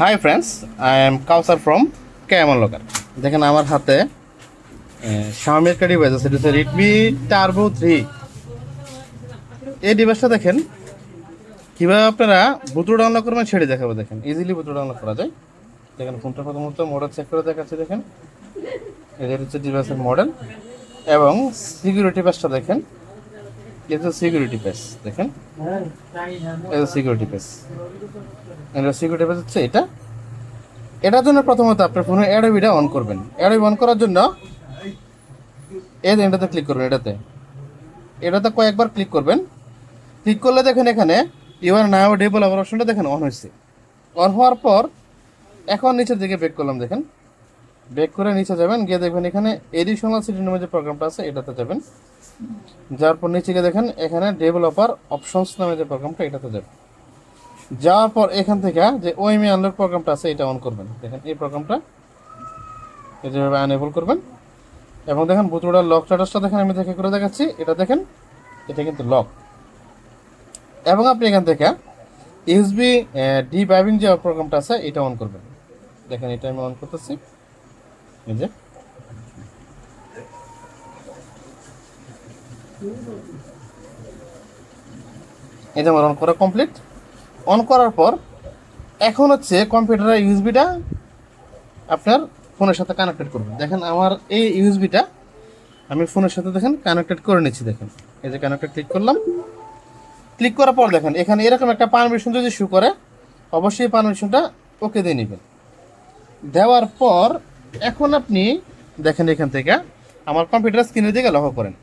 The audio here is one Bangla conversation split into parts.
High friends, I am Kausar from কেমন লোকার। দেখেন আমার হাতে শাওমি একটা ডিভাইস আছে, এটা হচ্ছে রেডমি টার্বো 3। এই ডিভাইসটা দেখেন কীভাবে আপনারা বুটু ডাউনলোড করবেন সেটি দেখাবো। দেখেন ইজিলি বুটু ডাউনলোড করা যায়। দেখেন ফোনটা প্রথমত মডেল চেক করে দেখাচ্ছি। দেখেন এদের হচ্ছে ডিভাইসের মডেল এবং সিকিউরিটি পেজটা দেখেন। এটা সিকিউরিটি পেজ দেখেন, এটা সিকিউরিটি পেজ। এটা সিকিউরিটি পেজ হচ্ছে এটা। এটার জন্য প্রথমত আপনার ফোনে অ্যাডোবিটা অন করবেন। অ্যাডোবি অন করার জন্য এটাতে ক্লিক করবেন। এটাতে কয়েকবার ক্লিক করবেন। ক্লিক করলে দেখেন এখানে ইউআর নাও ডেভেলপার অপশনটা দেখেন অন হয়েছে। অন হওয়ার পর এখন নিচের দিকে ব্যাক করলাম। দেখেন ব্যাক করে নিচে যাবেন, গিয়ে দেখবেন এখানে এডিশনাল সিটি নামে যে প্রোগ্রামটা আছে এটাতে যাবেন। যাওয়ার পর নিচে গিয়ে দেখেন এখানে ডেভেলপার অপশনস নামে যে প্রোগ্রামটা এটাতে যাবেন। যাওয়ার পর এখান থেকে যে ওএমই আনলক প্রোগ্রামটা আছে এটা অন করবেন। দেখেন এই প্রোগ্রামটা যেভাবে আনএবল করবেন এবং দেখেন বুতুড়ার লক স্ট্যাটাসটা দেখেন আমি দেখে করে দেখাচ্ছি। এটা দেখেন, এটা কিন্তু লক। এবং আপনি এখান থেকে ইউএসবি ডিবাইবিং যে প্রোগ্রামটা আছে এটা অন করবেন। দেখেন এটা আমি অন করতেছি। এই যে এটা আমার অন করা কমপ্লিট। অন করার পর এখন হচ্ছে কম্পিউটারের ইউএসবিটা আপনার ফোনের সাথে কানেক্টেড করবেন। দেখেন আমার এই ইউএসবিটা আমি ফোনের সাথে দেখেন কানেক্টেড করে নিচ্ছি। দেখেন এই যে কানেক্টেড ক্লিক করলাম। ক্লিক করার পর দেখেন এখানে এরকম একটা পারমিশন যদি শো করে অবশ্যই পারমিশনটা ওকে দিয়ে নেবেন। দেওয়ার পর এখন আপনি দেখেন এখান থেকে আমার কম্পিউটার স্ক্রিনের দিকে লক্ষ্য করেন।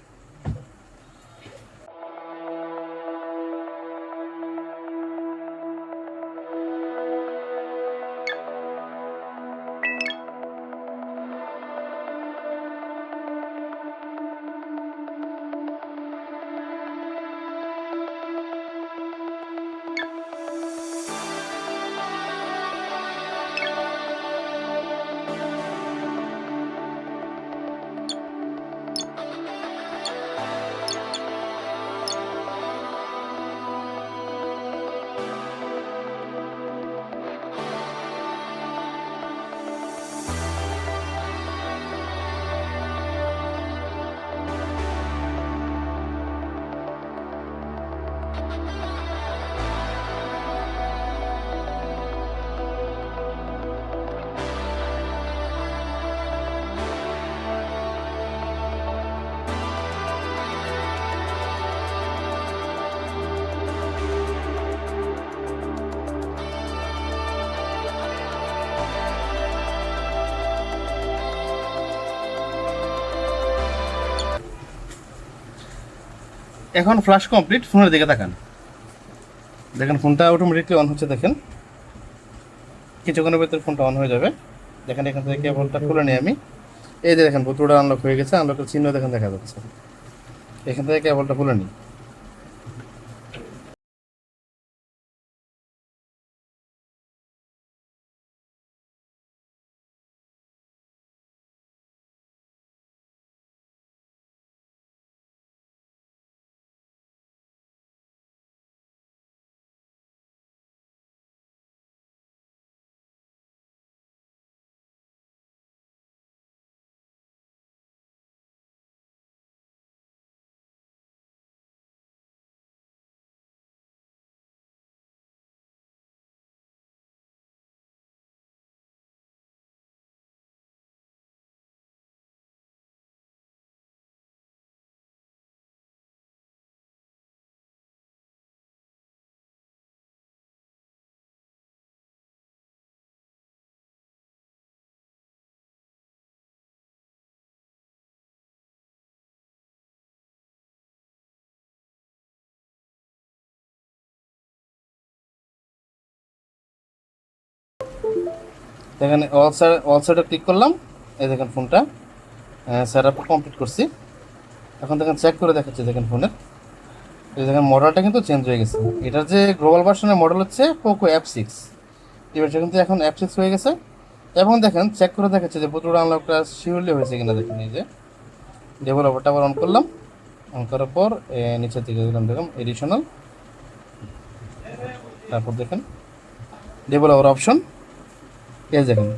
এখন ফ্ল্যাশ কমপ্লিট, ফোনের দিকে তাকান। দেখেন ফোনটা অটোমেটিকলি অন হচ্ছে। দেখেন কিছুক্ষণের ভিতরে ফোনটা অন হয়ে যাবে। দেখেন এখান থেকে কেবলটা খুলে নিই আমি। এই যে দেখেন বুতুটা আনলক হয়ে গেছে, আনলকের চিহ্ন দেখেন দেখা যাচ্ছে। এখান থেকে কেবলটা খুলে নিই। দেখেন অল সাইডে ক্লিক করলাম। এই দেখেন ফোনটা সেট আপ কমপ্লিট করছি। এখন দেখেন চেক করে দেখাচ্ছি। দেখেন ফোনের এই দেখেন মডেলটা কিন্তু চেঞ্জ হয়ে গেছে। এটার যে গ্লোবাল ভার্সনের মডেল হচ্ছে পোকো F6, এবারটা কিন্তু এখন F6 হয়ে গেছে। এবং দেখেন চেক করে দেখাচ্ছে যে বুতুটা আনলকটা শিওরলি হয়েছে কিনা। দেখেন এই যে ডেভেলপারটা আবার অন করলাম। অন করার পর নিচের দিকে দিলাম দেখুন এডিশনাল, তারপর দেখেন ডেভেলপার অপশন। এই দেখেন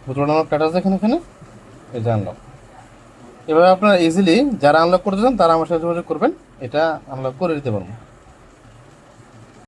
বুটবাটন আমার কাটা আছে এখানে এই যে আনলক। এভাবে আপনারা ইজিলি যারা আনলক করতে চান তারা আমার সাথে যোগাযোগ করবেন, এটা আনলক করে দিতে পারবো।